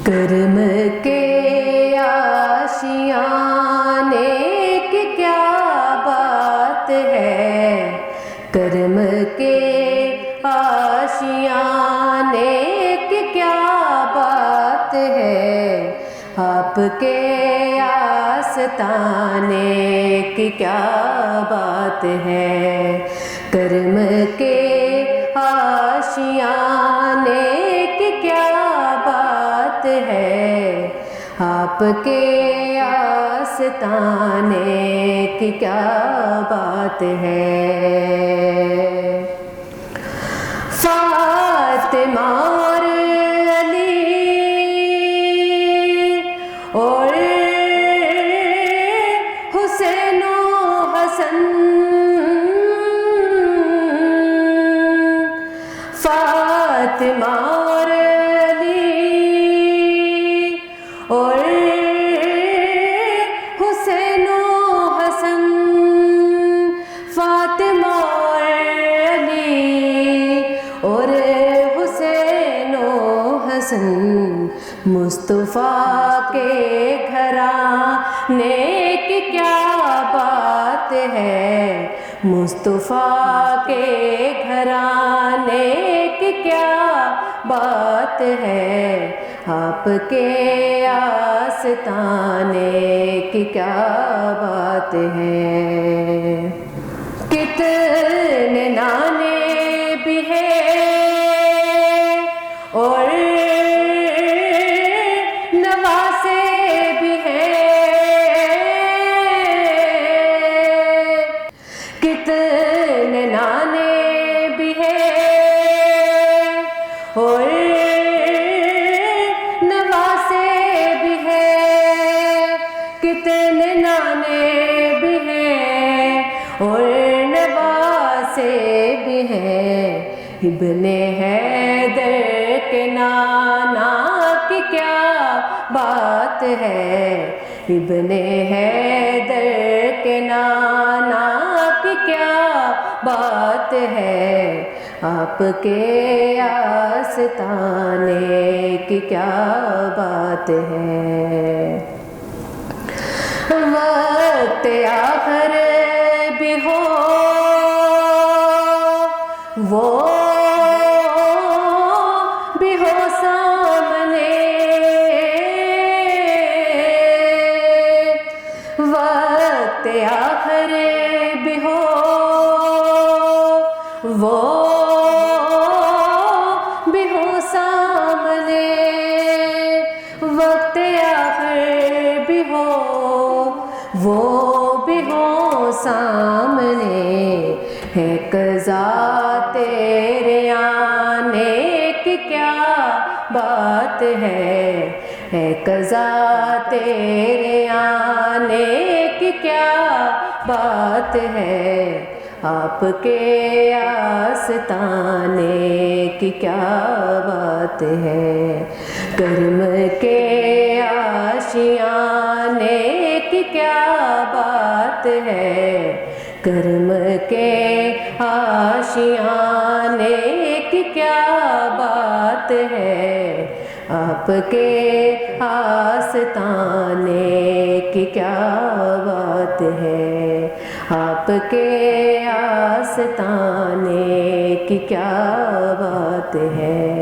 کرم کے آشیانے کی کیا بات ہے، کرم کے آشیانے کی کیا بات ہے، آپ کے آستانے کی کیا بات ہے، کرم کے آشیانے کی کیا بات ہے، آپ کے آستانے کی کیا بات ہے۔ فاطمہ اور علی اور حسین و حسن، فاطمہ اور علی اور حسین و حسن، فاطمہ اور علی اور حسین و حسن، مصطفیٰ کے گھرانے کی کیا بات ہے، مصطفیٰ کے گھرانے کی کیا بات ہے، آپ کے آستانے کی کیا بات ہے۔ کتنے نانے بھی ہیں اور نواسے بھی ہیں، کتنے نانے بھی ہیں اور نواسے بھی ہیں، کتنے نانے بھی ہیں اور نواسے بھی ہیں، ابن حیدر کے نانا کی کیا بات ہے، ابن حیدر کے نانا کی کیا بات ہے، آپ کے آستانے کی کیا بات ہے۔ وقت آخر بھی ہو وہ بھی ہو سامنے، وقت آخر بھی ہو وہ بھی ہو سامنے، وقت آخر بھی ہو وہ بھی ہو سامنے، ہے قضا تیرے آنے کی کیا بات ہے، ہے قضا تیرے آنے کی کیا بات ہے، آپ کے آستانے کی کیا بات ہے، کرم کے آشیانے کی کیا بات ہے، کرم کے آشیانے کی کیا بات ہے، آپ کے آستانے کی کیا بات ہے، آپ کے آستانے کی کیا بات ہے۔